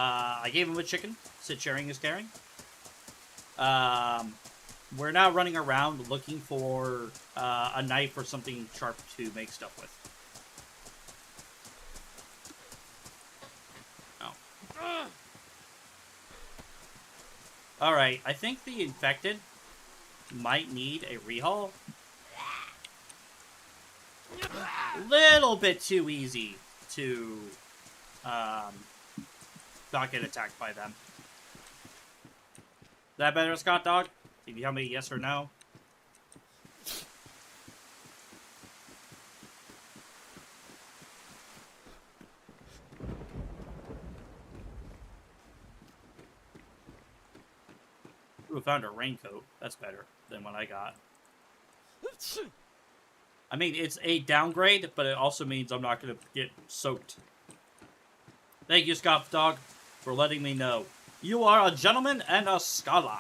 I gave him a chicken. Said sharing is caring. We're now running around looking for a knife or something sharp to make stuff with. Oh. Alright, I think the infected might need a rehaul. Little bit too easy to not get attacked by them. Is that better, Scott Dog? Can you tell me yes or no? Ooh, I found a raincoat. That's better than what I got. I mean, it's a downgrade, but it also means I'm not going to get soaked. Thank you, Scott Dog, for letting me know. You are a gentleman and a scholar.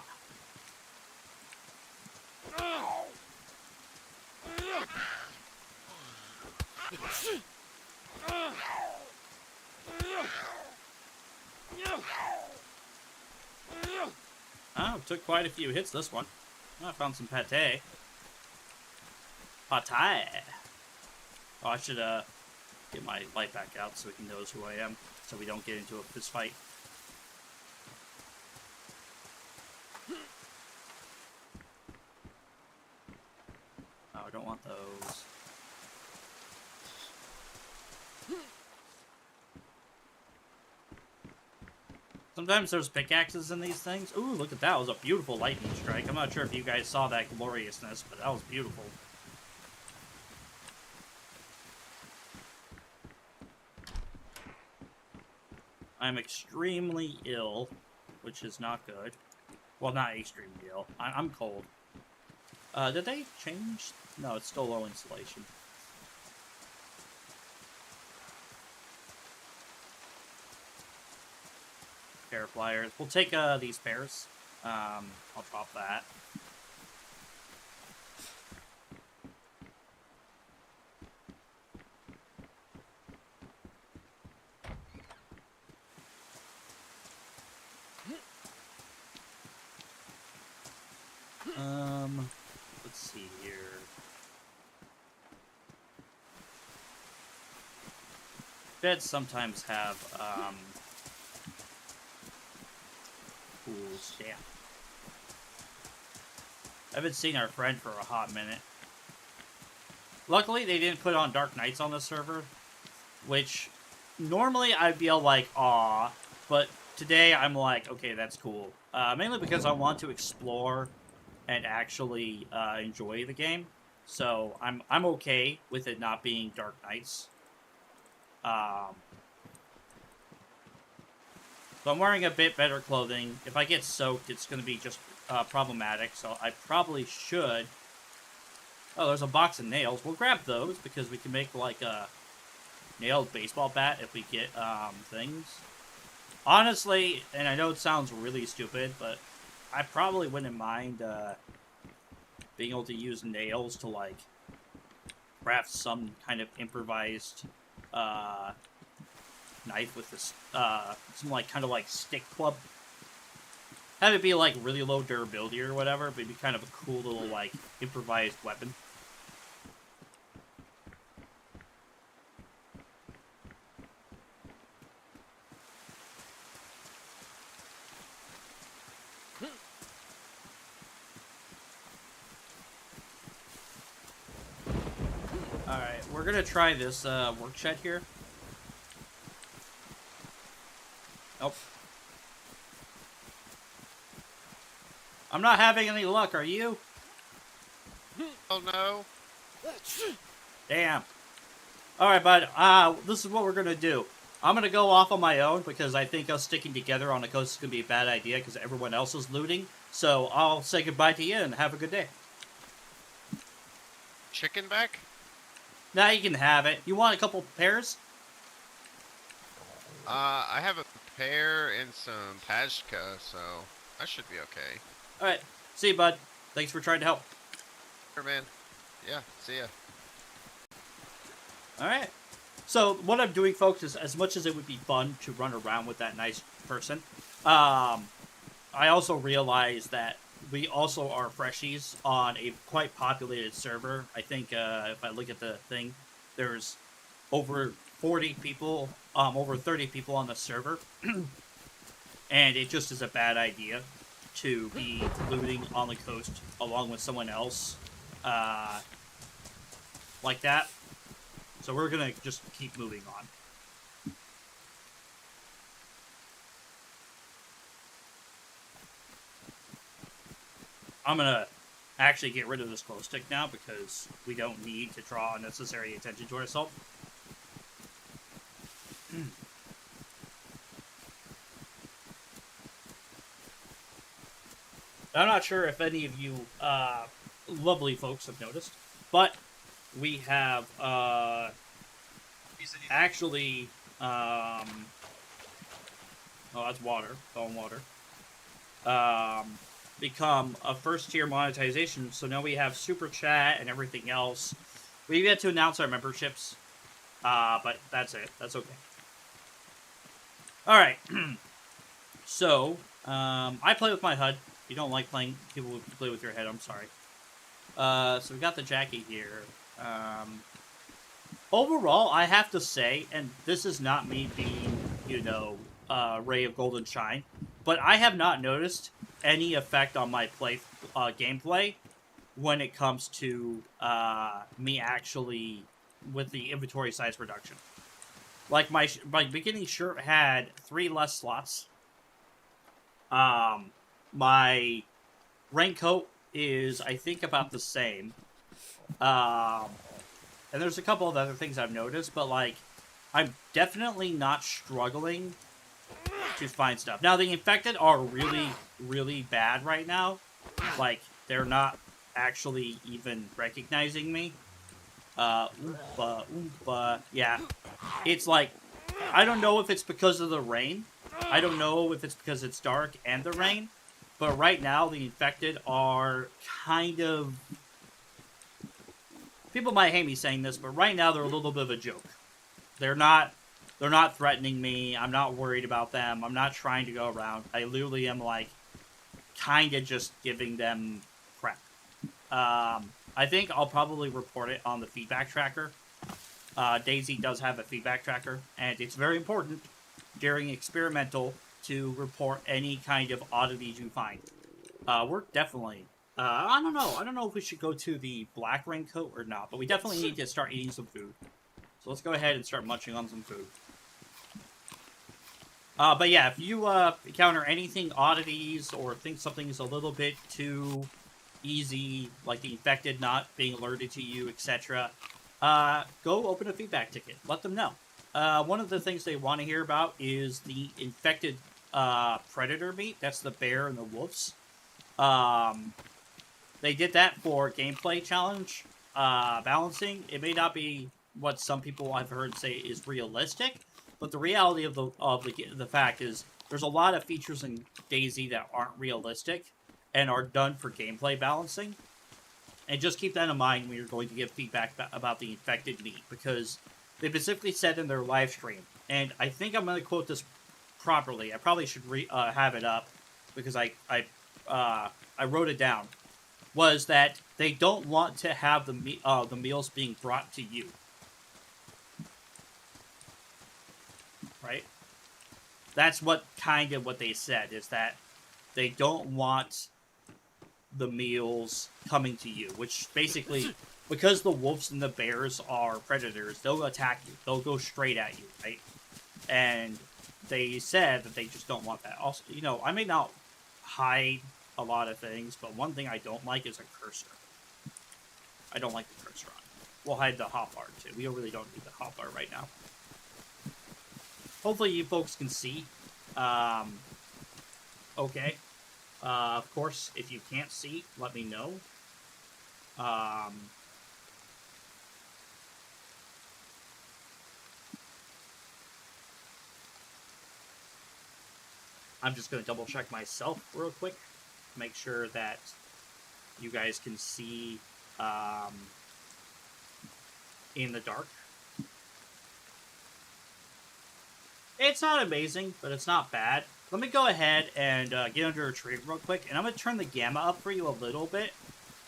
Oh, took quite a few hits this one. I found some pate. Pate. Oh, I should get my light back out so he knows who I am, so we don't get into a fist fight. Oh, I don't want those. Sometimes there's pickaxes in these things. Ooh, look at that. It was a beautiful lightning strike. I'm not sure if you guys saw that gloriousness, but that was beautiful. I'm extremely ill, which is not good. Well, not extremely ill. I'm cold. Did they change? No, it's still low insulation. Pair of pliers. We'll take these pairs. I'll drop that. Let's see here. Beds sometimes have, pools. Damn. I haven't seen our friend for a hot minute. Luckily, they didn't put on Dark Nights on the server, which normally I'd be all like, aw, but today I'm like, okay, that's cool. Mainly because I want to explore and actually enjoy the game, so I'm okay with it not being Dark Nights. So I'm wearing a bit better clothing. If I get soaked, it's going to be just problematic, so I probably should... Oh, there's a box of nails. We'll grab those, because we can make, like, a nailed baseball bat if we get things. Honestly, and I know it sounds really stupid, but I probably wouldn't mind being able to use nails to, like, craft some kind of improvised knife with this, some, like, kind of, like, stick club. Have it be, like, really low durability or whatever, but it'd be kind of a cool little, like, improvised weapon. Alright, we're gonna try this work shed here. Nope. I'm not having any luck, are you? Oh no. Damn. Alright, bud, this is what we're gonna do. I'm gonna go off on my own because I think us sticking together on the coast is gonna be a bad idea because everyone else is looting. So I'll say goodbye to you and have a good day. Chicken back? Now you can have it. You want a couple pairs? I have a pear and some pashka, so I should be okay. Alright, see you, bud. Thanks for trying to help. Sure, man. Yeah, see ya. Alright. So what I'm doing, folks, is as much as it would be fun to run around with that nice person, um, I also realize that we also are freshies on a quite populated server. I think if I look at the thing, there's over 40 people, over 30 people on the server, and it just is a bad idea to be looting on the coast along with someone else uh, like that. So we're gonna just keep moving on. I'm gonna actually get rid of this glow stick now because we don't need to draw unnecessary attention to ourselves. I'm not sure if any of you lovely folks have noticed, but we have actually oh, that's water, phone water. Become a first tier monetization, so now we have super chat and everything else. We've yet to announce our memberships, but that's it. That's okay. All right. So I play with my HUD. If you don't like playing people who play with your head, I'm sorry. So we got the Jackie here. Overall, I have to say, and this is not me being, Ray of Golden Shine, but I have not noticed any effect on my gameplay when it comes to me actually with the inventory size reduction. Like my beginning shirt had 3 less slots. My raincoat is, I think, about the same. And there's a couple of other things I've noticed, but, like, I'm definitely not struggling to find stuff. Now, the infected are really, really bad right now. Like, they're not actually even recognizing me. Oompa, oompa. Yeah. It's like, I don't know if it's because of the rain. I don't know if it's because it's dark and the rain. But right now, the infected are kind of... People might hate me saying this, but right now they're a little bit of a joke. They're not threatening me. I'm not worried about them. I'm not trying to go around. I literally am, like, kind of just giving them crap. I think I'll probably report it on the feedback tracker. DayZ does have a feedback tracker, and it's very important during experimental to report any kind of oddities you find. We're definitely... I don't know. I don't know if we should go to the black raincoat or not, but we definitely need to start eating some food. So let's go ahead and start munching on some food. But yeah, if you encounter anything oddities or think something is a little bit too easy, like the infected not being alerted to you, etc., go open a feedback ticket. Let them know. One of the things they want to hear about is the infected predator meat. That's the bear and the wolves. They did that for gameplay challenge balancing. It may not be what some people I've heard say is realistic, but the reality of the fact is there's a lot of features in DayZ that aren't realistic and are done for gameplay balancing. And just keep that in mind when you're going to give feedback about the infected meat, because they specifically said in their live stream, and I think I'm going to quote this properly. I probably should have it up because I wrote it down. Was that they don't want to have the meals being brought to you, right? That's what they said, is that they don't want the meals coming to you, which basically, because the wolves and the bears are predators, they'll attack you. They'll go straight at you, right? And they said that they just don't want that. Also, I may not hide a lot of things, but one thing I don't like is a cursor. I don't like the cursor on. We'll hide the hotbar too. We really don't need the hotbar right now. Hopefully you folks can see. Okay. Of course, if you can't see, let me know. I'm just going to double check myself real quick. Make sure that you guys can see in the dark. It's not amazing, but it's not bad. Let me go ahead and get under a tree real quick, and I'm going to turn the gamma up for you a little bit.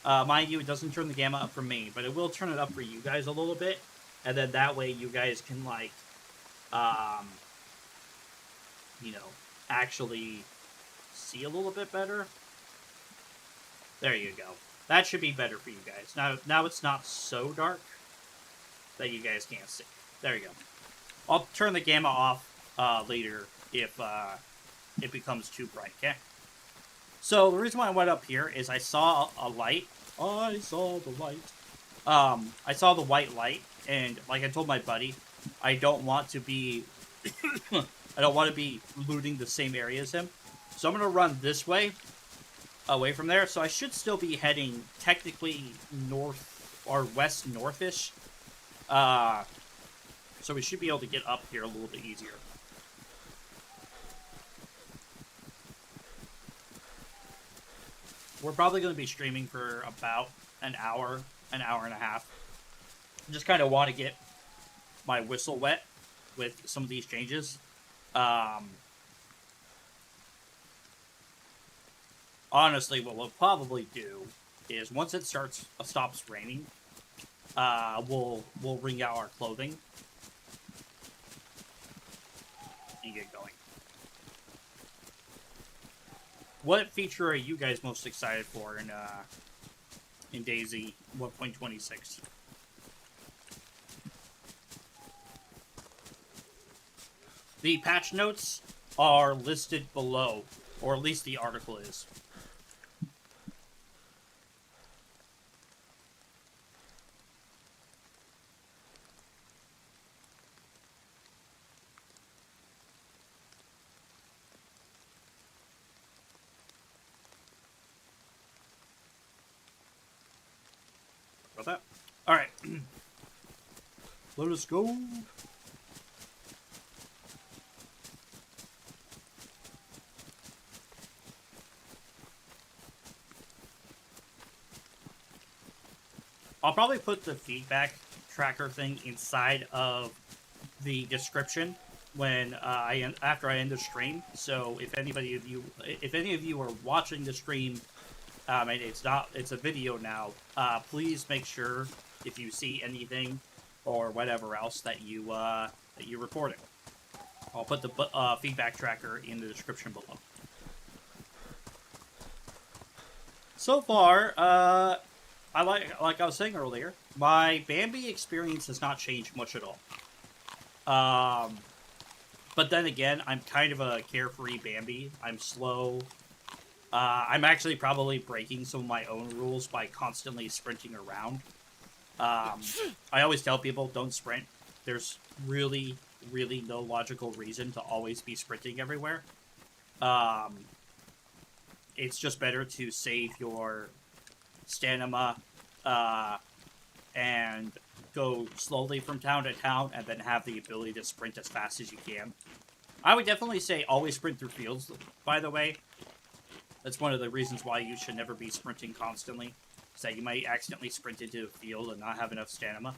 Mind you, it doesn't turn the gamma up for me, but it will turn it up for you guys a little bit, and then that way you guys can, like, you know, actually see a little bit better. There you go. That should be better for you guys. Now it's not so dark that you guys can't see. There you go. I'll turn the gamma off later if it becomes too bright, okay? So the reason why I went up here is I saw a light. I saw the light. I saw the white light, and like I told my buddy, I don't want to be I don't want to be looting the same area as him. So I'm gonna run this way, away from there. So I should still be heading technically north or west northish. So we should be able to get up here a little bit easier. We're probably going to be streaming for about an hour and a half. Just kind of want to get my whistle wet with some of these changes. Honestly, what we'll probably do is once it stops raining, we'll wring out our clothing and get going. What feature are you guys most excited for in DayZ 1.26? The patch notes are listed below, or at least the article is. That. All right. Let us go. I'll probably put the feedback tracker thing inside of the description when after I end the stream. So if any of you are watching the stream, and it's a video now, please make sure if you see anything or whatever else that you're reporting. I'll put the feedback tracker in the description below. So far, I like I was saying earlier, my Bambi experience has not changed much at all. But then again, I'm kind of a carefree Bambi. I'm slow. I'm actually probably breaking some of my own rules by constantly sprinting around. I always tell people, don't sprint. There's really, really no logical reason to always be sprinting everywhere. It's just better to save your stamina and go slowly from town to town and then have the ability to sprint as fast as you can. I would definitely say always sprint through fields, by the way. That's one of the reasons why you should never be sprinting constantly. Is that you might accidentally sprint into a field and not have enough stamina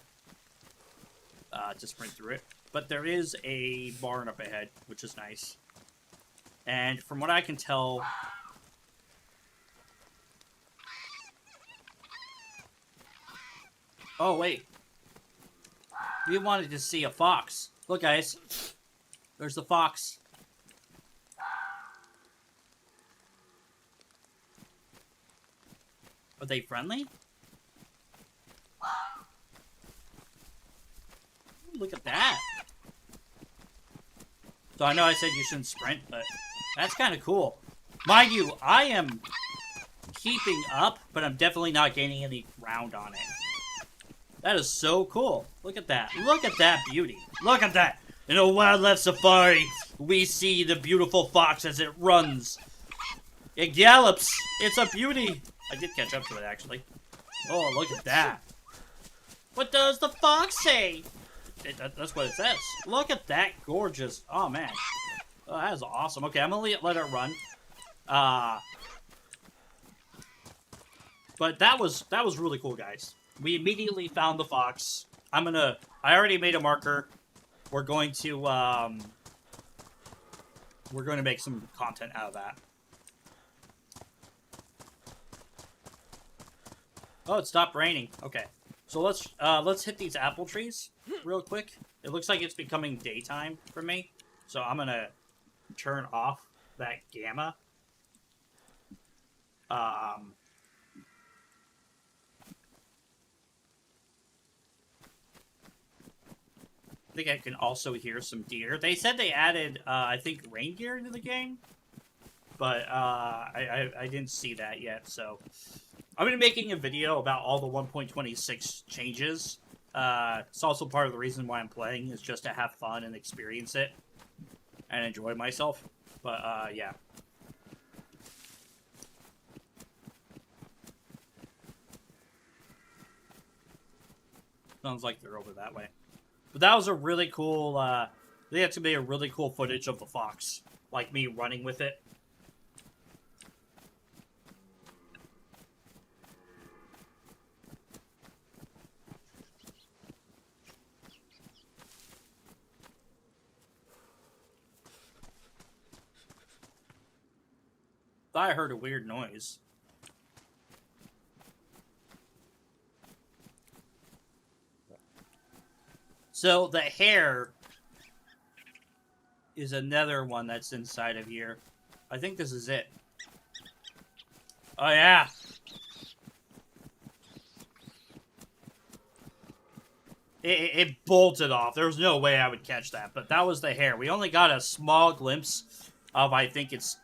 to sprint through it. But there is a barn up ahead, which is nice. And from what I can tell... Oh, wait. We wanted to see a fox. Look, guys. There's the fox. Are they friendly? Ooh, look at that. So I know I said you shouldn't sprint, but that's kind of cool. Mind you, I am keeping up, but I'm definitely not gaining any ground on it. That is so cool. Look at that. Look at that beauty. Look at that. In a wildlife safari, we see the beautiful fox as it runs. It gallops. It's a beauty. I did catch up to it, actually. Oh, look at that. What does the fox say? That's what it says. Look at that gorgeous... Oh, man. Oh, that is awesome. Okay, I'm going to let it run. But that was really cool, guys. We immediately found the fox. I already made a marker. We're going to we're going to make some content out of that. Oh, it stopped raining. Okay. So let's hit these apple trees real quick. It looks like it's becoming daytime for me. So I'm going to turn off that gamma. I think I can also hear some deer. They said they added, I think, reindeer into the game. But I didn't see that yet, so... I'm going to be making a video about all the 1.26 changes. It's also part of the reason why I'm playing, is just to have fun and experience it. And enjoy myself. But, yeah. Sounds like they're over that way. But that was a really cool, I think that's going to be a really cool footage of the fox. Like me running with it. Thought I heard a weird noise. So the hair is another one that's inside of here. I think this is it. Oh yeah. It bolted off. There was no way I would catch that, but that was the hair. We only got a small glimpse of, I think it's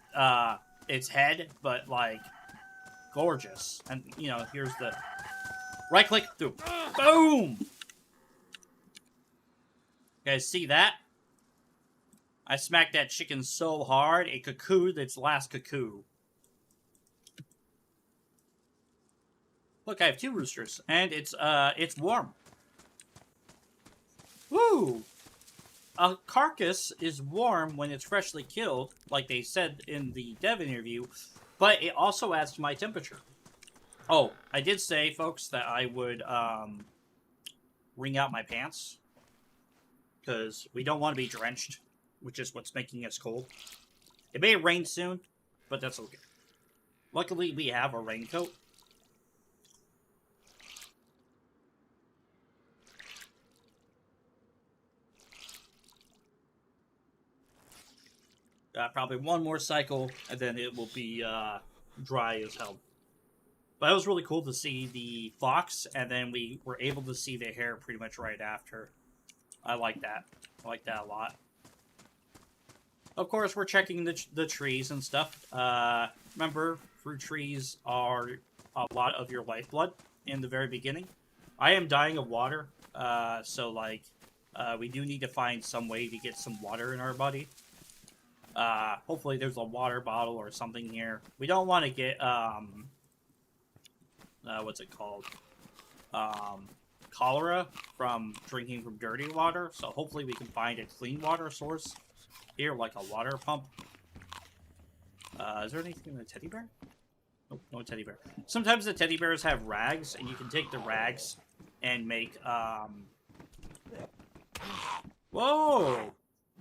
head, but like gorgeous. And you know, here's the right click through. Boom. You guys see that? I smacked that chicken so hard it cocooned its last cuckoo. Look, I have 2 roosters, and it's warm. Woo! A carcass is warm when it's freshly killed, like they said in the dev interview, but it also adds to my temperature. Oh, I did say, folks, that I would wring out my pants, because we don't want to be drenched, which is what's making us cold. It may rain soon, but that's okay. Luckily, we have a raincoat. Probably one more cycle, and then it will be dry as hell. But it was really cool to see the fox, and then we were able to see the hare pretty much right after. I like that. I like that a lot. Of course, we're checking the trees and stuff. Remember, fruit trees are a lot of your lifeblood in the very beginning. I am dying of water, so, like, we do need to find some way to get some water in our body. Hopefully there's a water bottle or something here. We don't want to get, what's it called? Cholera from drinking from dirty water. So hopefully we can find a clean water source here, like a water pump. Is there anything in the teddy bear? Nope, no teddy bear. Sometimes the teddy bears have rags, and you can take the rags and make, Whoa!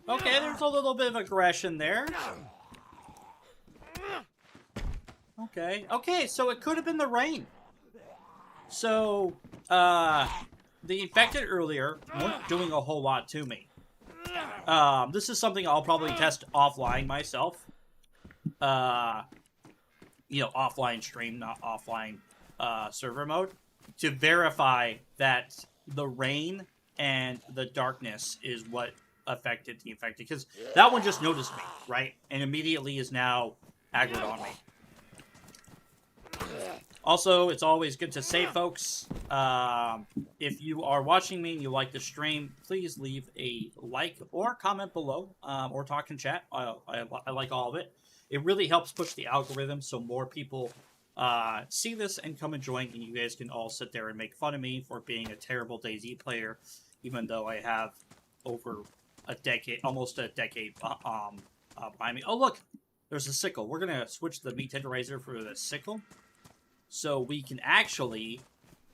Okay, there's a little bit of aggression there. Okay, so it could have been the rain. So, the infected earlier weren't doing a whole lot to me. This is something I'll probably test offline myself. You know, offline stream, not offline server mode, to verify that the rain and the darkness is what affected the infected, because that one just noticed me, right? And immediately is now aggroed on me. Also, it's always good to say, folks, if you are watching me and you like the stream, please leave a like or comment below, or talk in chat. I like all of it. It really helps push the algorithm so more people see this and come and join, and you guys can all sit there and make fun of me for being a terrible DayZ player, even though I have over a decade, almost a decade behind me. Oh, look! There's a sickle. We're going to switch the meat tenderizer for the sickle, so we can actually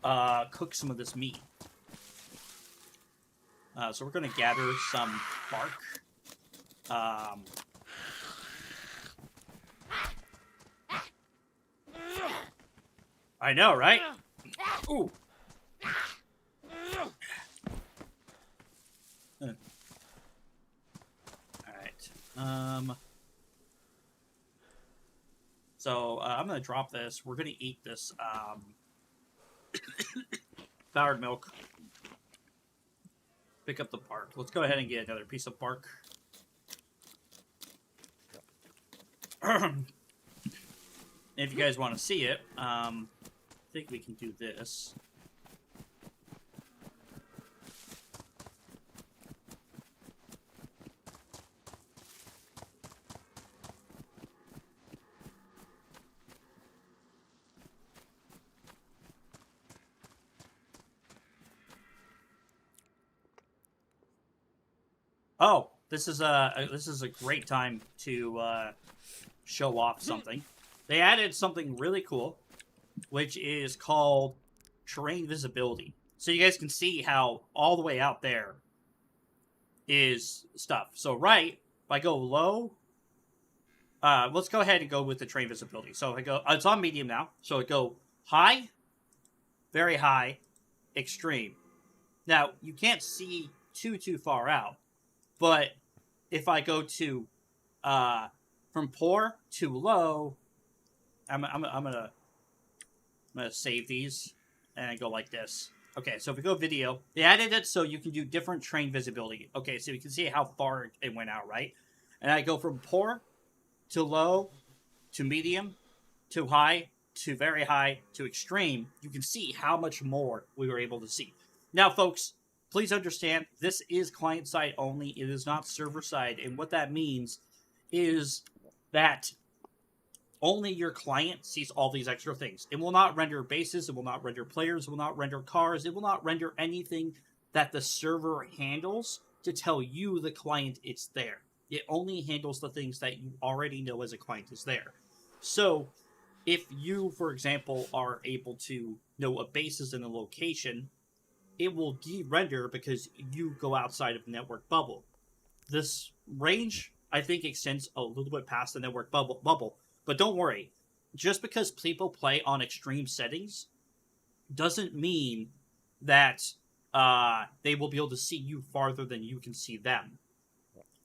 cook some of this meat. So we're going to gather some bark. I know, right? Ooh. Alright. So, I'm gonna drop this. We're gonna eat this, powdered milk. Pick up the bark. Let's go ahead and get another piece of bark. If you guys want to see it, I think we can do this. Oh, this is a great time to show off something. They added something really cool, which is called terrain visibility. So you guys can see how all the way out there is stuff. So right, if I go low, let's go ahead and go with the terrain visibility. So if I go, it's on medium now. So I go high, very high, extreme. Now you can't see too far out, but if I go to from poor to low, I'm gonna save these and I go like this. Okay, so if we go video, they added it so you can do different terrain visibility. Okay, so you can see how far it went out, right? And I go from poor to low to medium to high to very high to extreme. You can see how much more we were able to see. Now, folks, please understand, this is client side only. It is not server side. And what that means is that only your client sees all these extra things. It will not render bases. It will not render players. It will not render cars. It will not render anything that the server handles to tell you, the client, it's there. It only handles the things that you already know as a client is there. So if you, for example, are able to know a base is in a location, it will de-render because you go outside of the network bubble. This range, I think, extends a little bit past the network bubble. But don't worry. Just because people play on extreme settings doesn't mean that they will be able to see you farther than you can see them.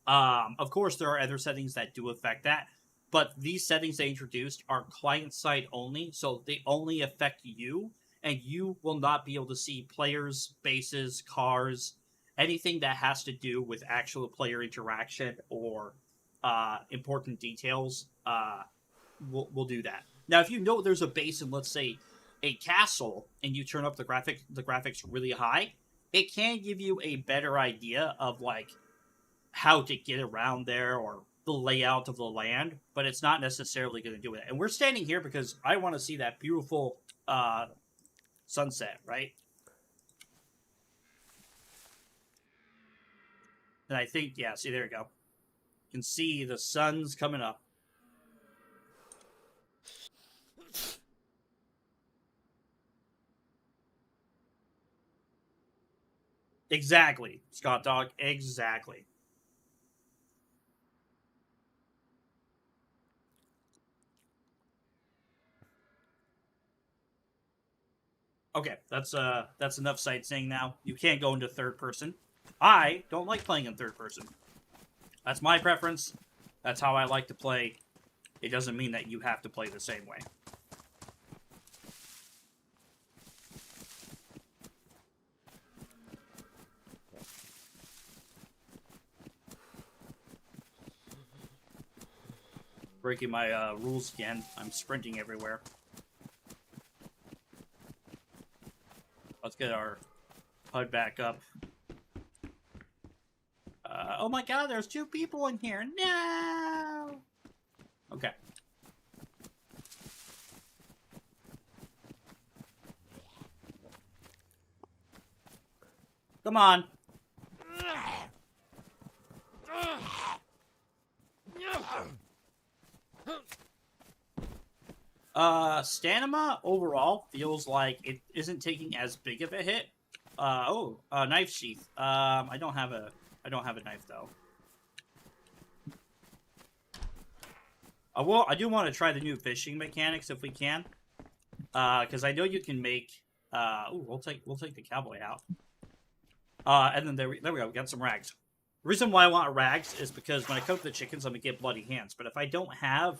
Of course, there are other settings that do affect that. But these settings they introduced are client-side only, so they only affect you. And you will not be able to see players, bases, cars, anything that has to do with actual player interaction or important details. We'll do that. Now, if you know there's a base in, let's say, a castle, and you turn up the graphics really high, it can give you a better idea of like how to get around there or the layout of the land, but it's not necessarily going to do it. And we're standing here because I want to see that beautiful sunset, right? And I think, yeah, see, there you go. You can see the sun's coming up. Exactly, Scott Dog, exactly. Okay, that's enough sightseeing now. You can't go into third person. I don't like playing in third person. That's my preference. That's how I like to play. It doesn't mean that you have to play the same way. Breaking my rules again. I'm sprinting everywhere. Let's get our HUD back up. Oh my god, there's 2 people in here. No! Okay. Come on. Stamina overall feels like it isn't taking as big of a hit. Knife sheath. I don't have a knife though. I do want to try the new fishing mechanics if we can. Because I know you can make. Ooh, we'll take the cowboy out. And then there we go. We got some rags. The reason why I want rags is because when I cook the chickens, I'm gonna get bloody hands. But if I don't have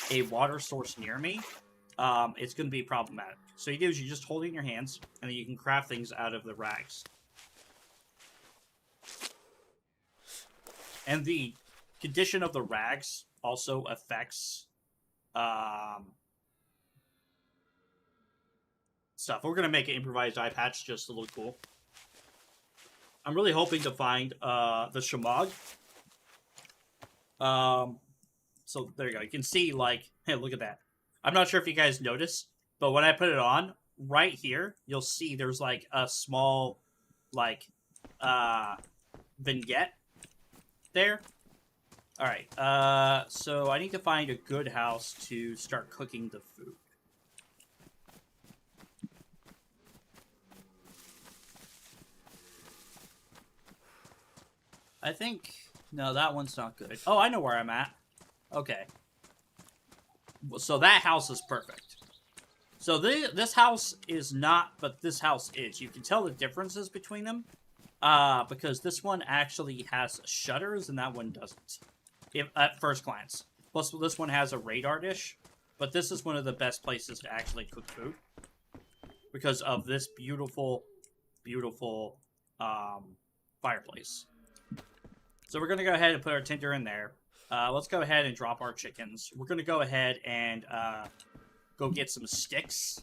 a water source near me, it's gonna be problematic. So you do is you just hold it in your hands, and then you can craft things out of the rags. And the condition of the rags also affects stuff. We're gonna make an improvised eye patch just to look cool. I'm really hoping to find the Shamog. So there you go. You can see, like, hey, look at that. I'm not sure if you guys noticed, but when I put it on, right here, you'll see there's, like, a small, like, vignette there. Alright, so I need to find a good house to start cooking the food. I think... No, that one's not good. Oh, I know where I'm at. Okay. So that house is perfect. So this house is not, but this house is. You can tell the differences between them. Because this one actually has shutters and that one doesn't. At first glance. Plus, this one has a radar dish. But this is one of the best places to actually cook food. Because of this beautiful, beautiful fireplace. So we're going to go ahead and put our tinder in there. Let's go ahead and drop our chickens. We're going to go ahead and go get some sticks.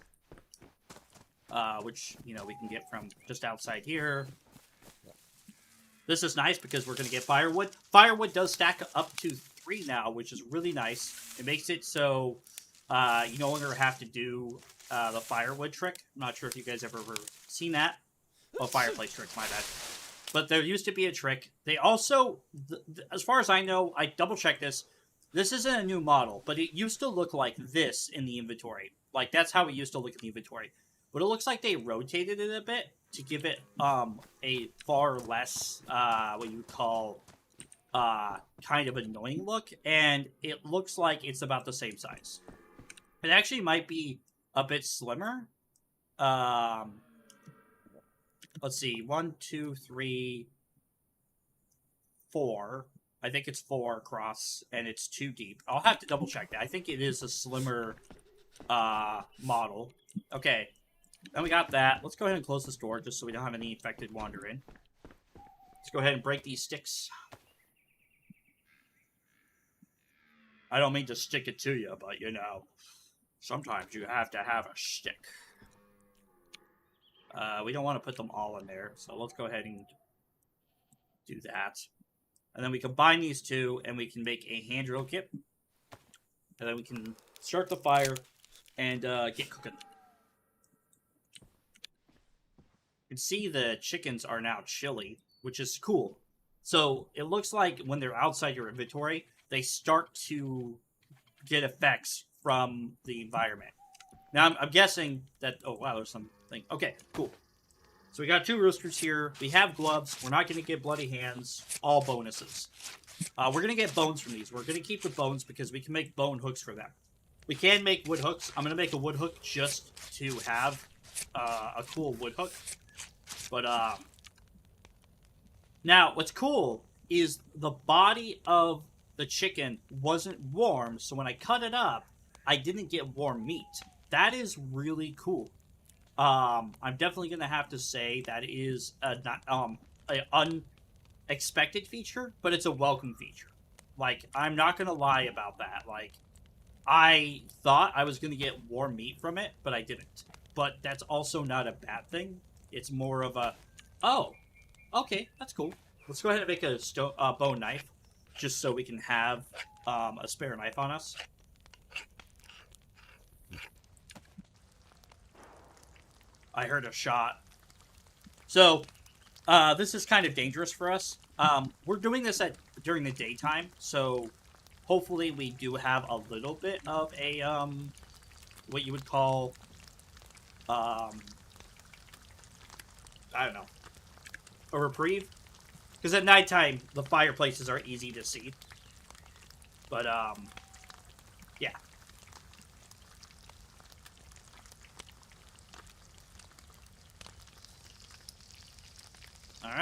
Which, you know, we can get from just outside here. This is nice because we're going to get firewood. Firewood does stack up to 3 now, which is really nice. It makes it so you no longer have to do the firewood trick. I'm not sure if you guys ever seen that. Oh, fireplace trick, my bad. But there used to be a trick. They also, as far as I know, I double-checked this. This isn't a new model, but it used to look like this in the inventory. Like, that's how it used to look in the inventory. But it looks like they rotated it a bit to give it a far less, what you would call, kind of annoying look. And it looks like it's about the same size. It actually might be a bit slimmer. Let's see, 1, 2, 3, 4. I think it's 4 across, and it's 2 deep. I'll have to double check that. I think it is a slimmer model. Okay, then we got that. Let's go ahead and close this door just so we don't have any infected wander in. Let's go ahead and break these sticks. I don't mean to stick it to you, but you know, sometimes you have to have a stick. We don't want to put them all in there, so let's go ahead and do that. And then we combine these two, and we can make a hand drill kit. And then we can start the fire and get cooking. You can see the chickens are now chilly, which is cool. So it looks like when they're outside your inventory, they start to get effects from the environment. Now, I'm guessing that... Oh, wow, there's something. Okay, cool. So we got 2 roosters here. We have gloves. We're not going to get bloody hands. All bonuses. We're going to get bones from these. We're going to keep the bones because we can make bone hooks for them. We can make wood hooks. I'm going to make a wood hook just to have a cool wood hook. But, now, what's cool is the body of the chicken wasn't warm, so when I cut it up, I didn't get warm meat. That is really cool. I'm definitely gonna have to say that is not an unexpected feature, but it's a welcome feature. Like, I'm not gonna lie about that. Like, I thought I was gonna get warm meat from it, but I didn't. But that's also not a bad thing. It's more of a, oh, okay, that's cool. Let's go ahead and make a bone knife, just so we can have a spare knife on us. I heard a shot. So, this is kind of dangerous for us. We're doing this during the daytime, so hopefully we do have a little bit of a, what you would call, I don't know, a reprieve. Because at nighttime, the fireplaces are easy to see. But, yeah.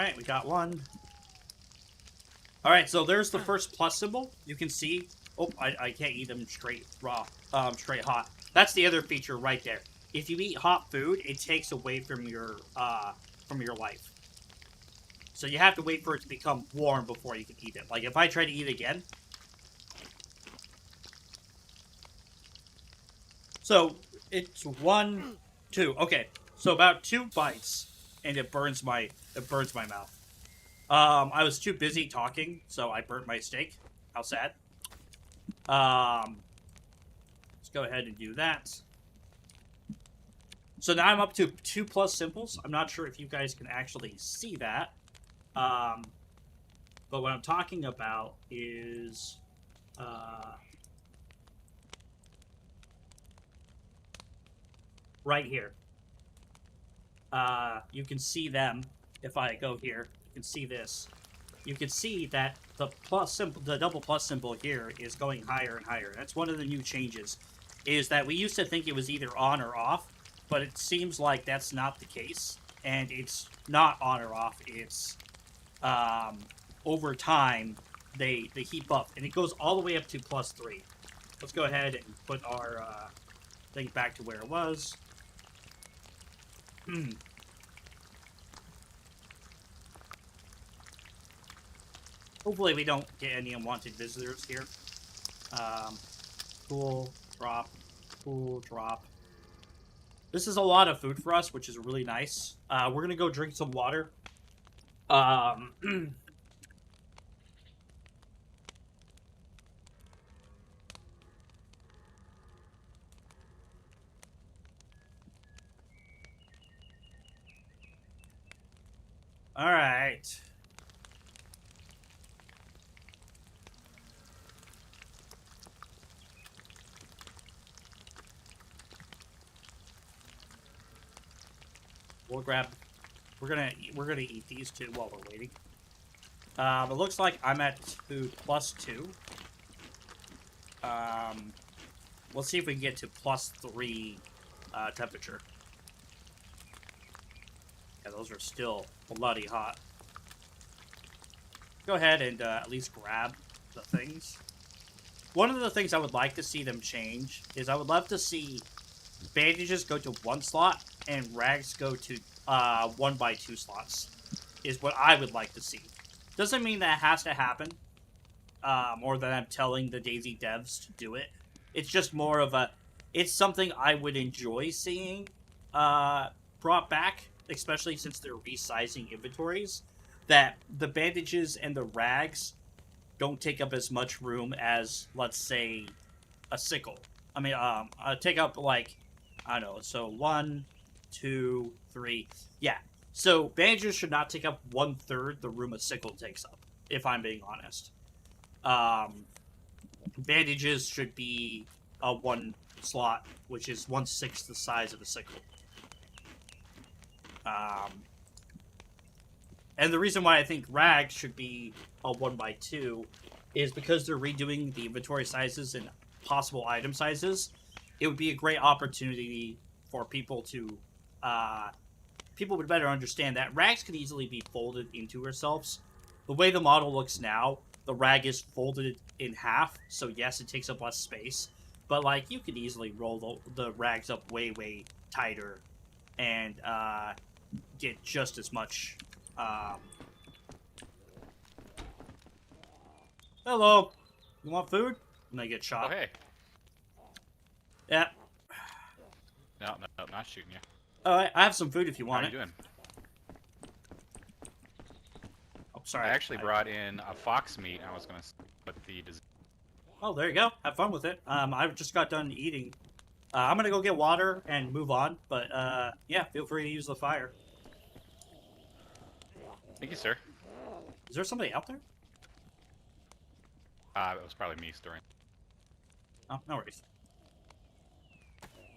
Alright, we got one. Alright, so there's the first plus symbol. You can see... Oh, I can't eat them straight raw. Straight hot. That's the other feature right there. If you eat hot food, it takes away from your life. So you have to wait for it to become warm before you can eat it. Like, if I try to eat again... So, it's 1, 2. Okay, so about 2 bites, and it burns my mouth. I was too busy talking, so I burnt my steak. How sad. Let's go ahead and do that. So now I'm up to 2 plus symbols. I'm not sure if you guys can actually see that. But what I'm talking about is... right here. You can see them. If I go here, you can see this. You can see that the plus symbol, the double plus symbol here, is going higher and higher. That's one of the new changes. Is that we used to think it was either on or off, but it seems like that's not the case, and it's not on or off. It's over time they heap up, and it goes all the way up to +3. Let's go ahead and put our thing back to where it was. Hopefully we don't get any unwanted visitors here. Cool, drop, cool, drop. This is a lot of food for us, which is really nice. We're gonna go drink some water. Alright. We'll grab... We're gonna eat these two while we're waiting. It looks like I'm at food +2. Let's see if we can get to +3 temperature. Yeah, those are still bloody hot. Go ahead and at least grab the things. One of the things I would like to see them change is I would love to see bandages go to 1 slot and rags go to 1x2 slots. Is what I would like to see. Doesn't mean that has to happen, or that I'm telling the DayZ devs to do it. It's just more of a... It's something I would enjoy seeing brought back, especially since they're resizing inventories, that the bandages and the rags don't take up as much room as, let's say, a sickle. I mean, take up, like, I don't know, so 1, 2, 3, yeah. So, bandages should not take up 1/3 the room a sickle takes up, if I'm being honest. Bandages should be a 1 slot, which is 1/6 the size of a sickle. And the reason why I think rags should be a 1x2 is because they're redoing the inventory sizes and possible item sizes. It would be a great opportunity for people to... people would better understand that rags could easily be folded into herself. The way the model looks now, the rag is folded in half, so yes, it takes up less space. But, like, you could easily roll the rags up way, way tighter and get just as much... Hello. You want food? And I get shot. Oh, hey. Yeah. No, not shooting you. Alright, I have some food if you want How are you doing? Oh, sorry. I actually brought in a fox meat. I was going to put the... Oh, there you go. Have fun with it. I just got done eating. I'm gonna go get water and move on, but, yeah, feel free to use the fire. Thank you, sir. Is there somebody out there? It was probably me stirring. Oh, no worries.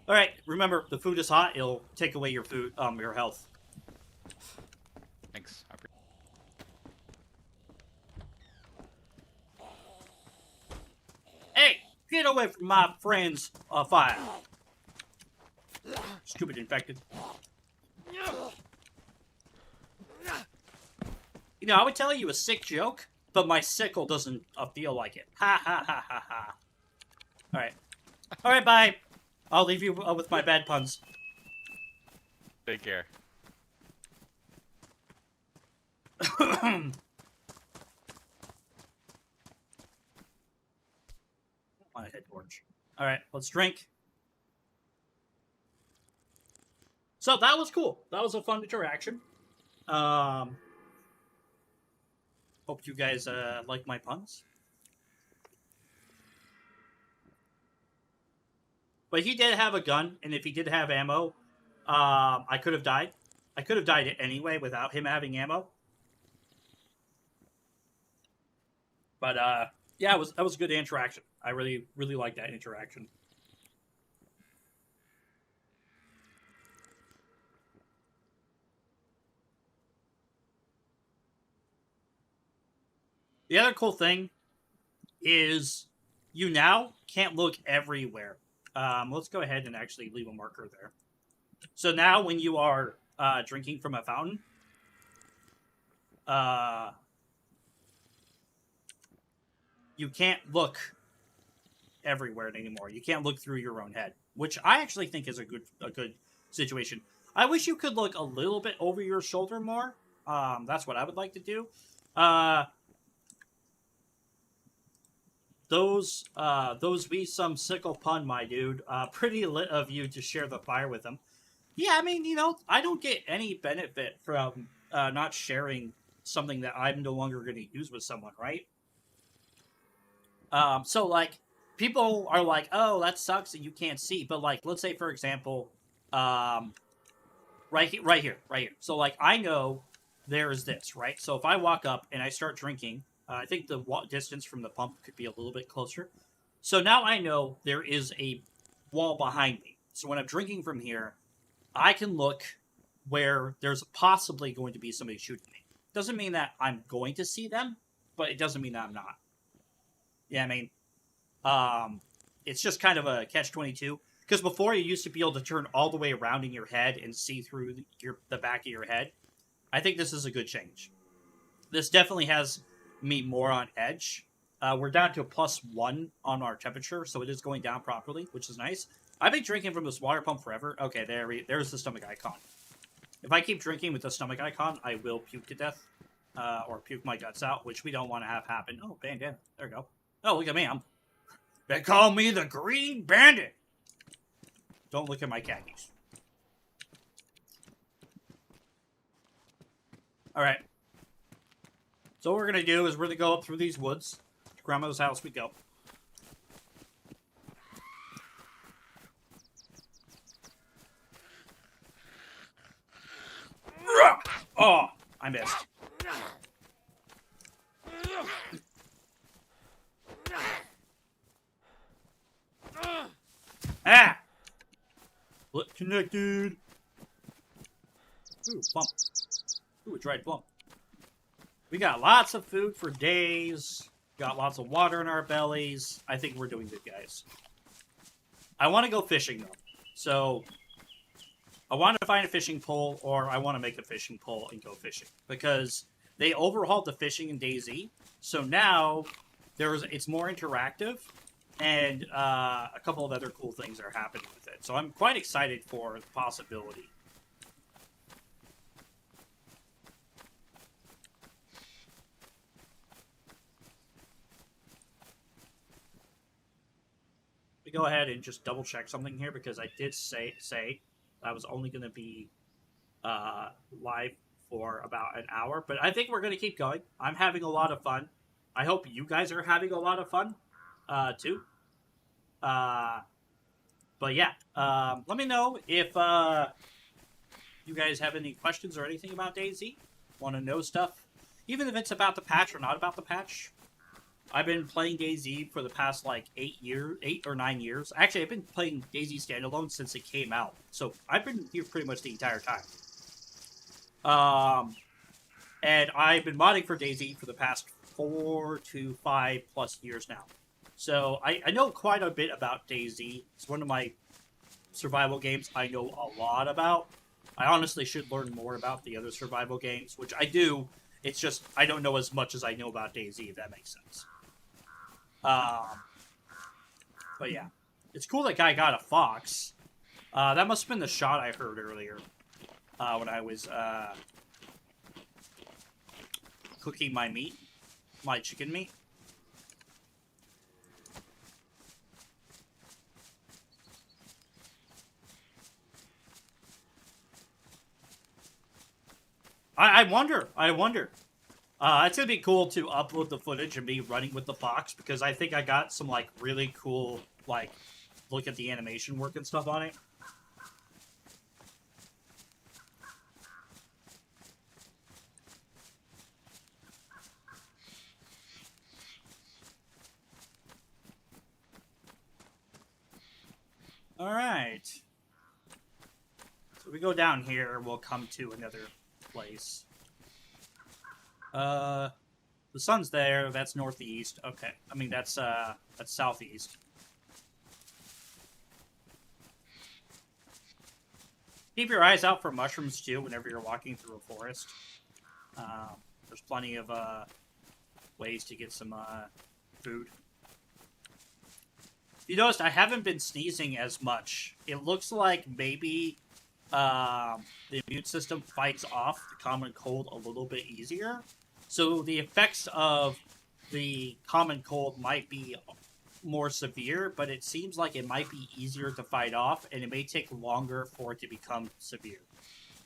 Alright, remember, the food is hot, it'll take away your food, your health. Thanks. Hey! Get away from my friend's fire! Stupid infected. You know, I would tell you a sick joke, but my sickle doesn't feel like it. Ha ha ha ha ha. Alright. Alright, bye. I'll leave you with my bad puns. Take care. On a head torch. Alright, let's drink. So that was cool. That was a fun interaction. Hope you guys like my puns. But he did have a gun, and if he did have ammo, I could have died. I could have died anyway without him having ammo. But yeah, that was a good interaction. I really liked that interaction. The other cool thing is you now can't look everywhere. Let's go ahead and actually leave a marker there. So now when you are drinking from a fountain, you can't look everywhere anymore. You can't look through your own head, which I actually think is a good situation. I wish you could look a little bit over your shoulder more. That's what I would like to do. Those be some sickle pun, my dude. Pretty lit of you to share the fire with them. Yeah, I mean, you know, I don't get any benefit from not sharing something that I'm no longer going to use with someone, right? So like, people are like, oh, that sucks that you can't see. But like, let's say for example, right here. So like, I know there is this, right? So if I walk up and I start drinking. I think the distance from the pump could be a little bit closer. So now I know there is a wall behind me. So when I'm drinking from here, I can look where there's possibly going to be somebody shooting me. Doesn't mean that I'm going to see them, but it doesn't mean that I'm not. Yeah, I mean, it's just kind of a catch-22. Because before you used to be able to turn all the way around in your head and see through the back of your head. I think this is a good change. This definitely has me more on edge. We're down to a +1 on our temperature, so it is going down properly, which is nice. I've been drinking from this water pump forever. Okay, there's the stomach icon. If I keep drinking with the stomach icon, I will puke to death, or puke my guts out, which we don't want to have happen. Oh, bandana. There we go. Oh, look at me. They call me the Green Bandit. Don't look at my khakis. All right. So what we're going to do is we're going to go up through these woods. To Grandma's house we go. Oh, I missed. Ah! Look connected. Ooh, plum. Ooh, a dried plum. We got lots of food for days. Got lots of water in our bellies. I think we're doing good, guys. I want to go fishing, though. So, I want to find a fishing pole, or I want to make a fishing pole and go fishing. Because they overhauled the fishing in DayZ. So now, it's more interactive. And a couple of other cool things are happening with it. So I'm quite excited for the possibility. Go ahead and just double check something here because I did say I was only going to be live for about an hour, but I think we're going to keep going. I'm having a lot of fun. I hope you guys are having a lot of fun too. But yeah, let me know if you guys have any questions or anything about DayZ. Want to know stuff, even if it's about the patch or not about the patch. I've been playing DayZ for the past, like, 8 or 9 years. Actually, I've been playing DayZ Standalone since it came out. So, I've been here pretty much the entire time. And I've been modding for DayZ for the past 4 to 5 plus years now. So, I know quite a bit about DayZ. It's one of my survival games I know a lot about. I honestly should learn more about the other survival games, which I do. It's just I don't know as much as I know about DayZ, if that makes sense. But yeah, it's cool that guy got a fox. That must have been the shot I heard earlier when I was cooking my meat, my chicken meat. I wonder. It's gonna be cool to upload the footage of me running with the fox because I think I got some like really cool like look at the animation work and stuff on it. All right. So we go down here, we'll come to another place. The sun's there. That's northeast. Okay. I mean, that's southeast. Keep your eyes out for mushrooms, too, whenever you're walking through a forest. There's plenty of ways to get some food. You noticed I haven't been sneezing as much. It looks like maybe the immune system fights off the common cold a little bit easier. So the effects of the common cold might be more severe, but it seems like it might be easier to fight off, and it may take longer for it to become severe.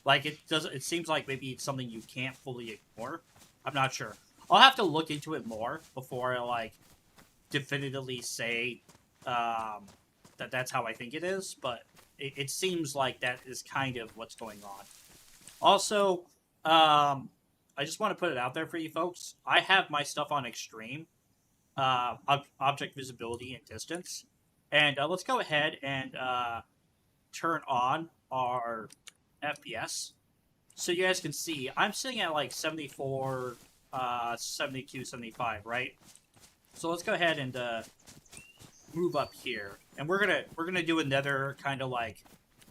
Like it seems like maybe it's something you can't fully ignore. I'm not sure. I'll have to look into it more before I like definitively say that that's how I think it is, but it seems like that is kind of what's going on. Also, I just want to put it out there for you folks. I have my stuff on extreme, object visibility and distance. And let's go ahead and turn on our FPS. So you guys can see, I'm sitting at like 74, 72, 75, right? So let's go ahead and move up here. And we're gonna do another kind of like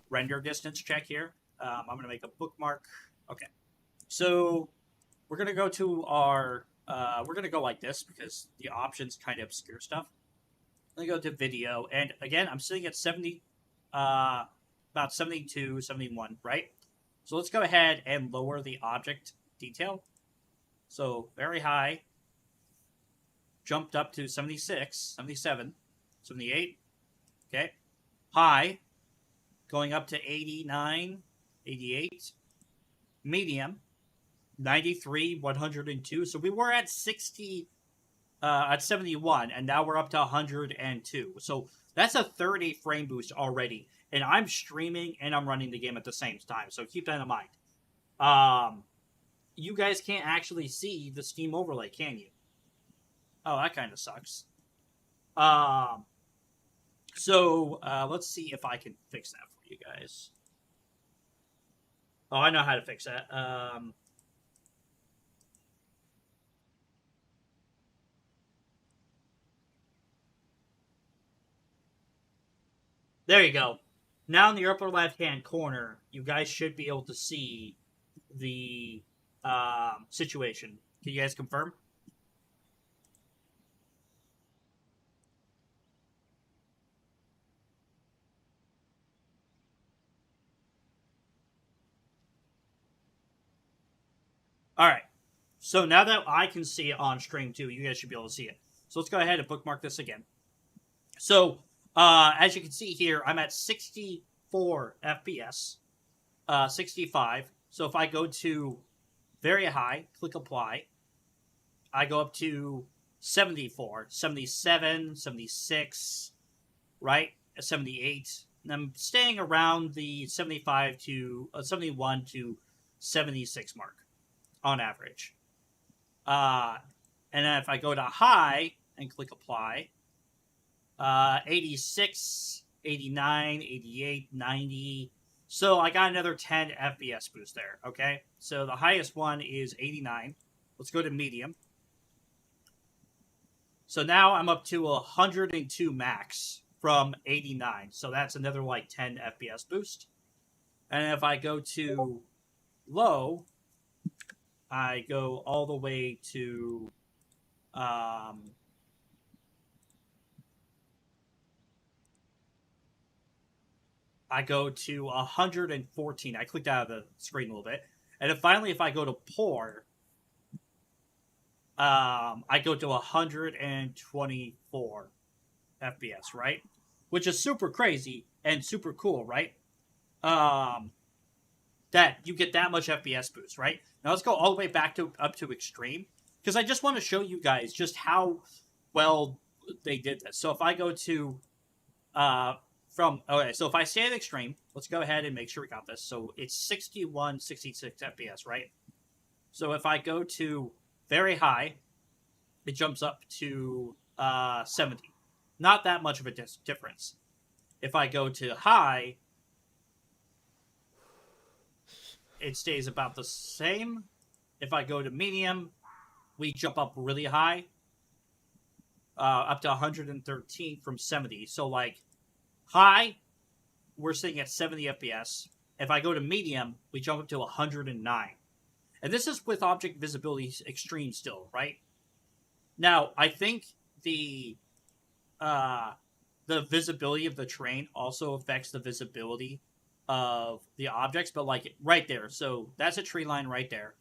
render distance check here. I'm gonna make a bookmark. Okay. So we're going to go to our, we're going to go like this because the options kind of obscure stuff. I'm going to go to video. And again, I'm sitting at 70, about 72, 71, right? So let's go ahead and lower the object detail. So very high. Jumped up to 76, 77, 78. Okay. High. Going up to 89, 88. Medium. 93, 102. So we were at 60, at 71, and now we're up to 102. So that's a 30 frame boost already. And I'm streaming and I'm running the game at the same time. So keep that in mind. You guys can't actually see the Steam overlay, can you? Oh, that kind of sucks. So let's see if I can fix that for you guys. Oh, I know how to fix that. There you go. Now in the upper left-hand corner, you guys should be able to see the situation. Can you guys confirm? All right. So now that I can see it on stream too, you guys should be able to see it. So let's go ahead and bookmark this again. So as you can see here, I'm at 64 FPS, 65. So if I go to very high, click apply, I go up to 74, 77, 76, right? 78. And I'm staying around the 75 to 71 to 76 mark on average. And then if I go to high and click apply, 86, 89, 88, 90. So I got another 10 FPS boost there, okay? So the highest one is 89. Let's go to medium. So now I'm up to 102 max from 89. So that's another like 10 FPS boost. And if I go to low, I go all the way to I go to 114. I clicked out of the screen a little bit. And then finally, if I go to poor, I go to 124 FPS, right? Which is super crazy and super cool, right? Um, that you get that much FPS boost, right? Now let's go all the way back to up to extreme because I just want to show you guys just how well they did this. So if I go to so if I stay at extreme, let's go ahead and make sure we got this. So it's 61, 66 FPS, right? So if I go to very high, it jumps up to 70. Not that much of a difference. If I go to high, it stays about the same. If I go to medium, we jump up really high, up to 113 from 70. So like high, we're sitting at 70 FPS. If I go to medium, we jump up to 109. And this is with object visibility extreme still, right? Now, I think the visibility of the terrain also affects the visibility of the objects, but like right there. So that's a tree line right there.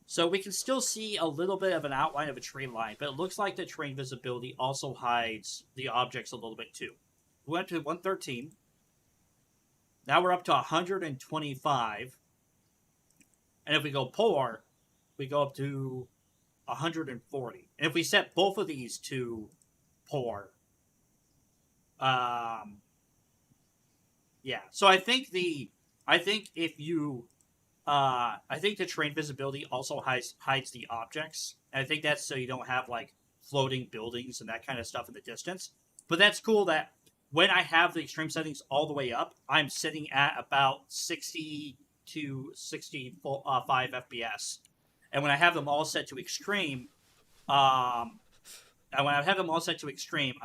So we can still see a little bit of an outline of a tree line, but it looks like the terrain visibility also hides the objects a little bit too. We went to 113. Now we're up to 125. And if we go poor, we go up to 140. And if we set both of these to poor, yeah. So I think if you, I think the terrain visibility also hides the objects. And I think that's so you don't have like floating buildings and that kind of stuff in the distance. But that's cool that when I have the extreme settings all the way up, I'm sitting at about 60 to 65 FPS. And when I have them all set to extreme, I'm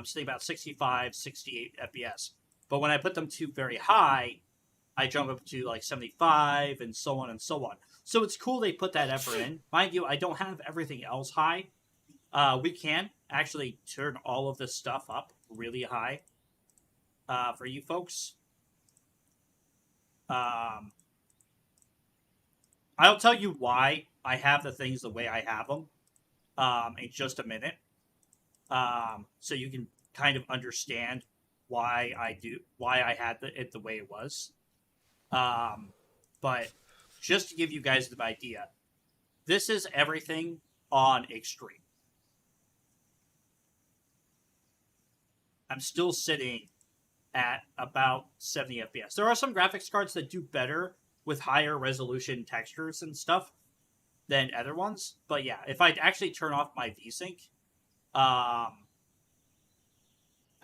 sitting about 65, 68 FPS. But when I put them to very high, I jump up to like 75 and so on and so on. So it's cool they put that effort in. Mind you, I don't have everything else high. We can actually turn all of this stuff up really high for you folks. I'll tell you why I have the things the way I have them in just a minute. So you can kind of understand why I had it the way it was. But just to give you guys the idea, this is everything on extreme. I'm still sitting at about 70 FPS. There are some graphics cards that do better with higher resolution textures and stuff than other ones. But yeah, if I actually turn off my VSync, I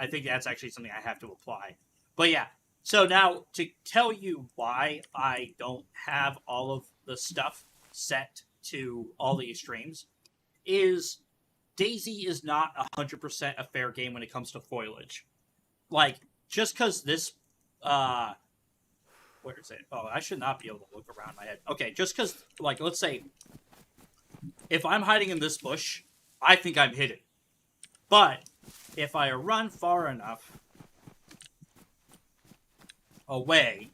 think that's actually something I have to apply. But yeah, so now to tell you why I don't have all of the stuff set to all the extremes is DayZ is not 100% a fair game when it comes to foliage. Like, just because this, where is it? Oh, I should not be able to look around my head. Okay, just because, like, let's say, if I'm hiding in this bush, I think I'm hidden. But if I run far enough away,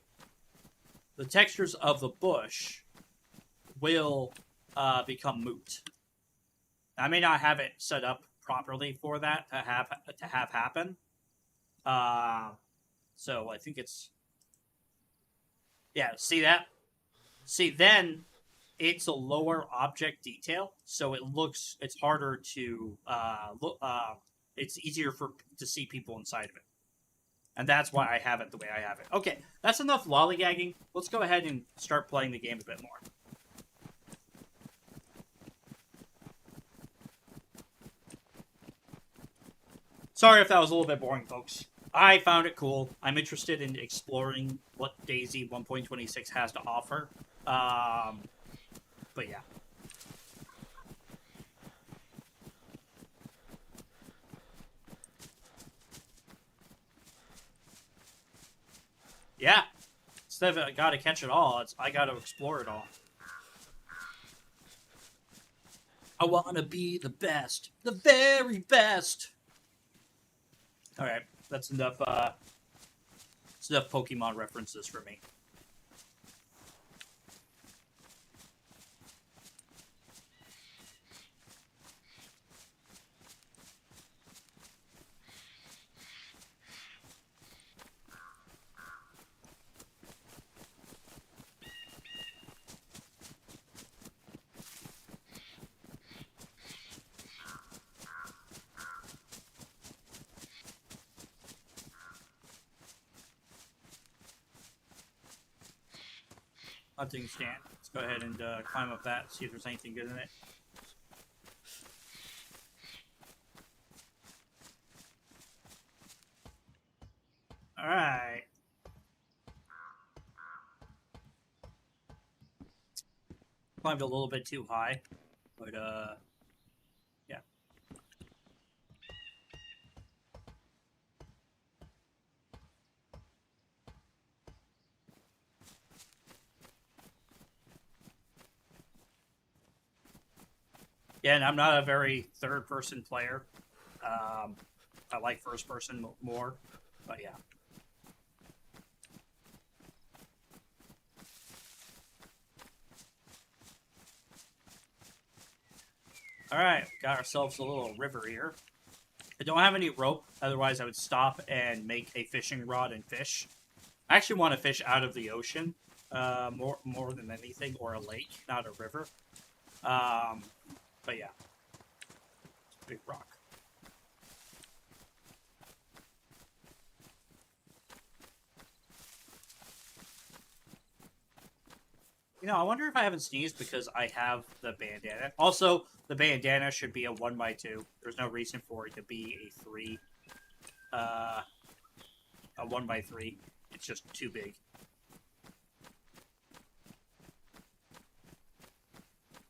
the textures of the bush will become moot. I may not have it set up properly for that to have happen. So I think it's, yeah, see that? See, then it's a lower object detail, so it's harder to look. It's easier to see people inside of it, and that's why I have it the way I have it. Okay, that's enough lollygagging. Let's go ahead and start playing the game a bit more. Sorry if that was a little bit boring, folks. I found it cool. I'm interested in exploring what DayZ 1.26 has to offer. But yeah. Yeah. Instead of I gotta catch it all, I gotta explore it all. I want to be the best. The very best. Alright, that's enough, that's enough Pokemon references for me. Hunting stand. Let's go ahead and climb up that, see if there's anything good in it. Alright. Climbed a little bit too high, but yeah. Yeah, and I'm not a very third-person player. I like first-person more, but yeah. Alright, got ourselves a little river here. I don't have any rope, otherwise I would stop and make a fishing rod and fish. I actually want to fish out of the ocean, more than anything, or a lake, not a river. But yeah. Big rock. You know, I wonder if I haven't sneezed because I have the bandana. Also, the bandana should be a 1x2. There's no reason for it to be a 3. A 1x3. It's just too big.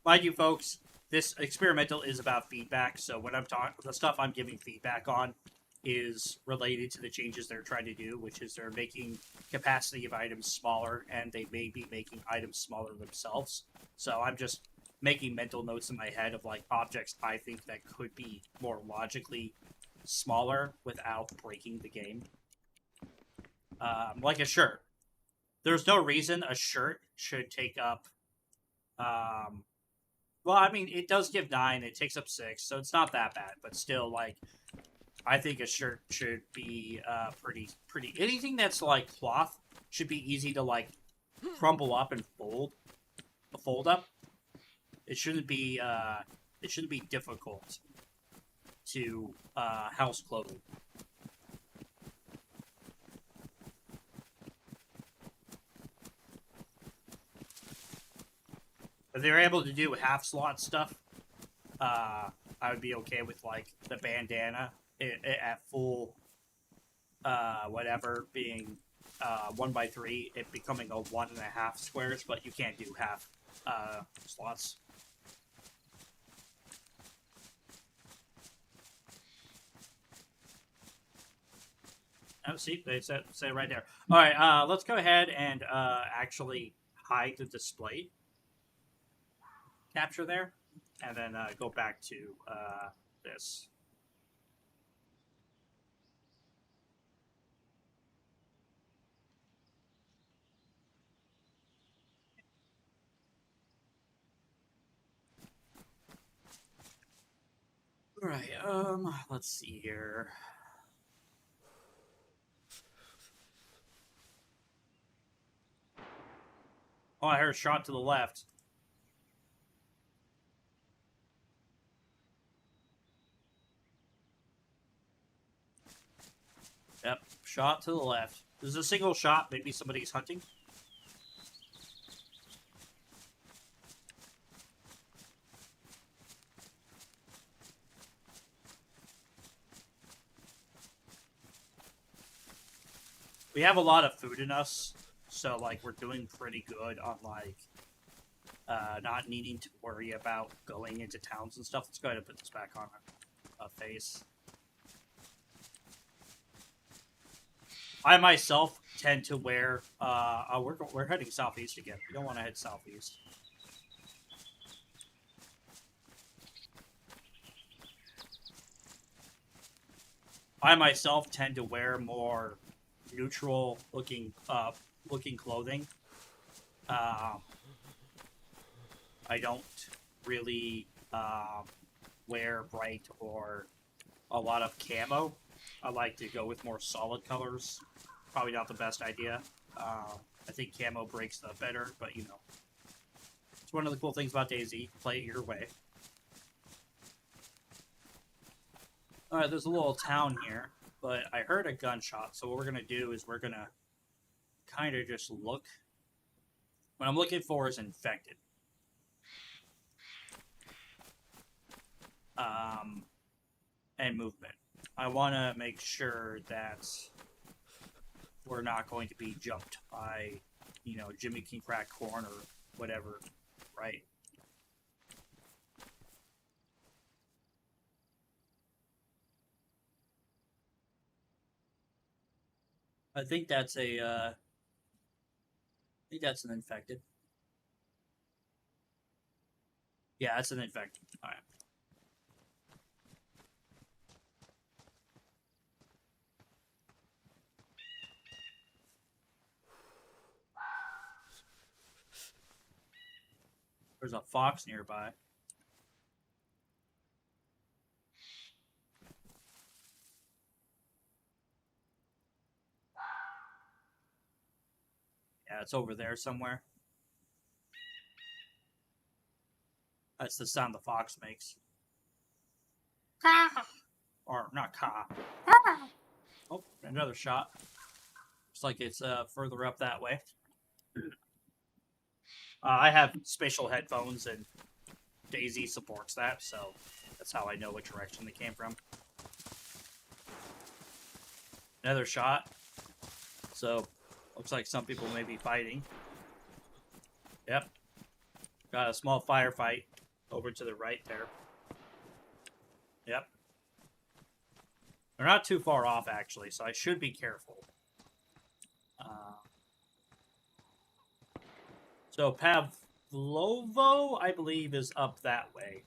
Mind you, folks, this experimental is about feedback, so when I'm talking, the stuff I'm giving feedback on is related to the changes they're trying to do, which is they're making capacity of items smaller, and they may be making items smaller themselves. So I'm just making mental notes in my head of like objects I think that could be more logically smaller without breaking the game. Like a shirt. There's no reason a shirt should take up well, I mean, it does give 9, it takes up 6, so it's not that bad, but still, like, I think a shirt should be pretty. Anything that's like cloth should be easy to like crumple up and fold up. It shouldn't be difficult to house clothing. If they're able to do half slot stuff, I would be okay with like the bandana at full, whatever being 1x3, it becoming a 1.5 squares, but you can't do half slots. Oh, see, they say it right there. All right, let's go ahead and actually hide the display capture there, and then go back to this. All right, let's see here. Oh, I heard a shot to the left. Yep, shot to the left. This is a single shot. Maybe somebody's hunting. We have a lot of food in us, so like we're doing pretty good on like not needing to worry about going into towns and stuff. Let's go ahead and put this back on a face. I myself tend to wear. We're heading southeast again. We don't want to head southeast. I myself tend to wear more neutral looking clothing. Um, I don't really wear bright or a lot of camo. I like to go with more solid colors. Probably not the best idea. I think camo breaks the better, but you know, it's one of the cool things about DayZ. Play it your way. All right, there's a little town here, but I heard a gunshot. So what we're gonna do is we're gonna kind of just look. What I'm looking for is infected. And movement. I want to make sure that we're not going to be jumped by, you know, Jimmy King Crack Corn or whatever, right? I think that's I think that's an infected. Yeah, that's an infected. All right. There's a fox nearby. Yeah, it's over there somewhere. That's the sound the fox makes. Caw. Or not caw. Oh, another shot. Looks like it's further up that way. I have spatial headphones, and DayZ supports that, so that's how I know what direction they came from. Another shot. So, looks like some people may be fighting. Yep. Got a small firefight over to the right there. Yep. They're not too far off, actually, so I should be careful. So Pavlovo, I believe, is up that way.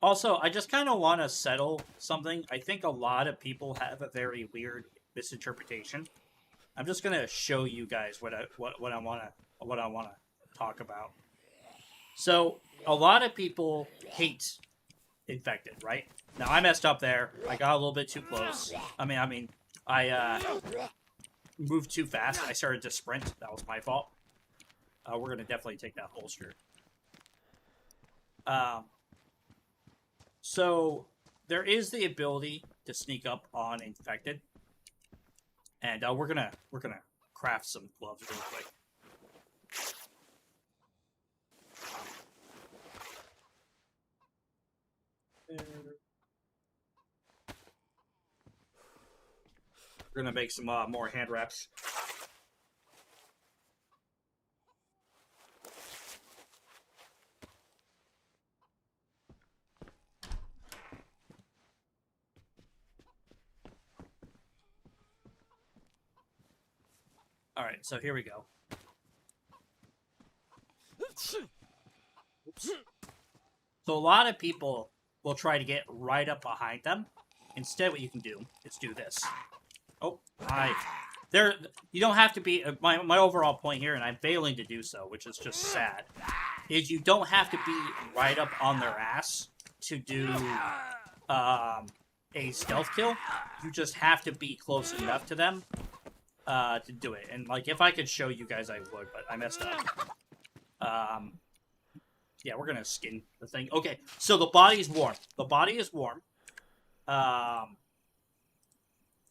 Also, I just kind of want to settle something. I think a lot of people have a very weird misinterpretation. I'm just gonna show you guys what I want to talk about. So a lot of people hate infected, right? Now I messed up there. I got a little bit too close. I moved too fast. I started to sprint. That was my fault. We're gonna definitely take that holster. So there is the ability to sneak up on infected, and we're gonna craft some gloves real quick. We're gonna make some more hand wraps. All right, so here we go. Oops. So a lot of people will try to get right up behind them. Instead, what you can do is do this. Oh, there. You don't have to be. My overall point here, and I'm failing to do so, which is just sad, is you don't have to be right up on their ass to do a stealth kill. You just have to be close enough to them to do it. And like, if I could show you guys, I would, but I messed up. Yeah, we're gonna skin the thing. Okay, so the body's warm. The body is warm.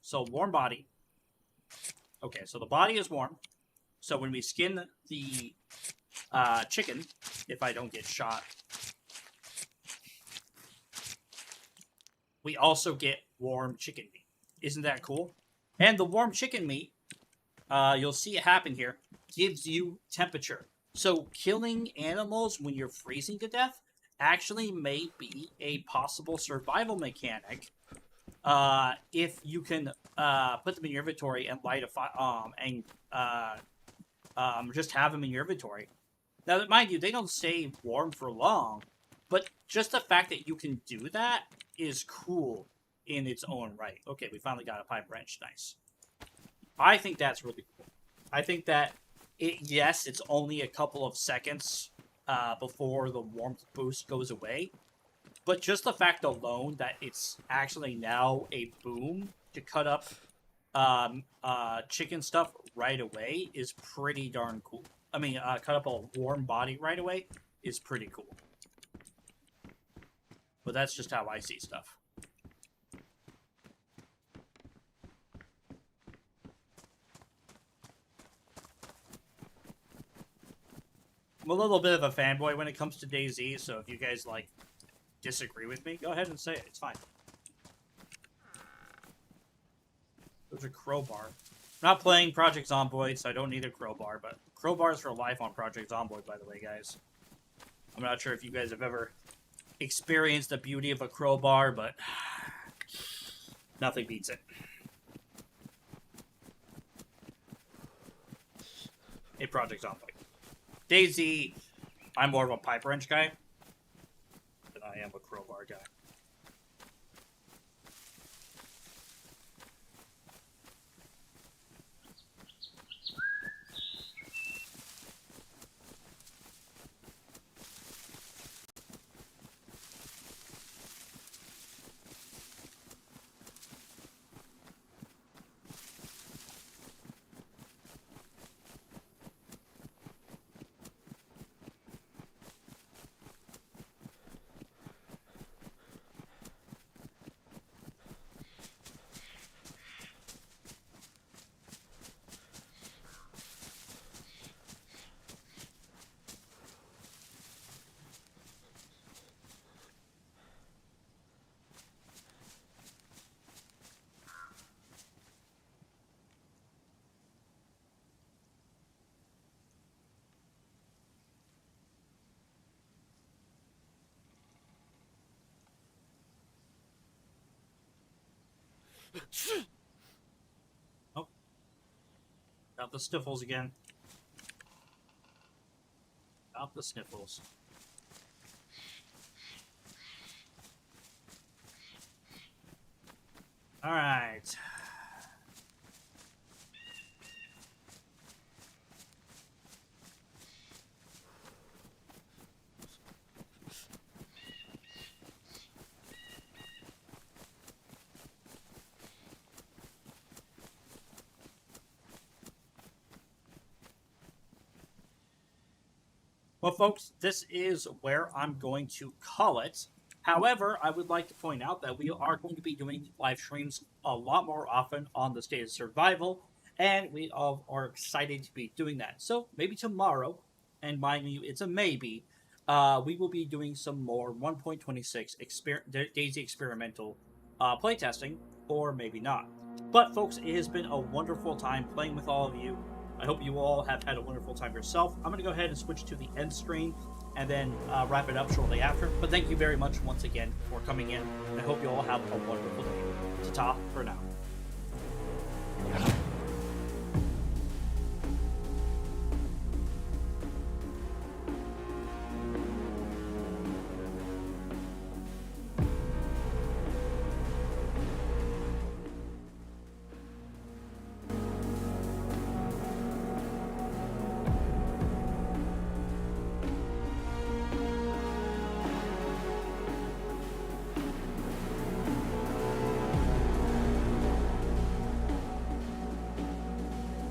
So warm body. Okay, so the body is warm. So when we skin the chicken, if I don't get shot, we also get warm chicken meat. Isn't that cool? And the warm chicken meat, you'll see it happen here, gives you temperature. So killing animals when you're freezing to death actually may be a possible survival mechanic if you can put them in your inventory and light a fire and just have them in your inventory. Now, mind you, they don't stay warm for long, but just the fact that you can do that is cool in its own right. Okay, we finally got a pipe wrench. Nice. I think that's really cool. I think that yes, it's only a couple of seconds before the warmth boost goes away, but just the fact alone that it's actually now a boom to cut up chicken stuff right away is pretty darn cool. I mean, cut up a warm body right away is pretty cool. But that's just how I see stuff. I'm a little bit of a fanboy when it comes to DayZ, so if you guys, like, disagree with me, go ahead and say it. It's fine. There's a crowbar. I'm not playing Project Zomboid, so I don't need a crowbar, but crowbars for life on Project Zomboid, by the way, guys. I'm not sure if you guys have ever experienced the beauty of a crowbar, but nothing beats it. Hey, Project Zomboid. DayZ, I'm more of a pipe wrench guy than I am a crowbar guy. Oh. Got the sniffles again. Got the sniffles. Alright. Well, folks, this is where I'm going to call it. However, I would like to point out that we are going to be doing live streams a lot more often on the State of Survival, and we all are excited to be doing that. So maybe tomorrow, and mind you, it's a maybe, we will be doing some more 1.26 DayZ experimental playtesting, or maybe not. But folks, it has been a wonderful time playing with all of you. I hope you all have had a wonderful time yourself. I'm going to go ahead and switch to the end screen and then wrap it up shortly after. But thank you very much once again for coming in. I hope you all have a wonderful day. Ta-ta for now.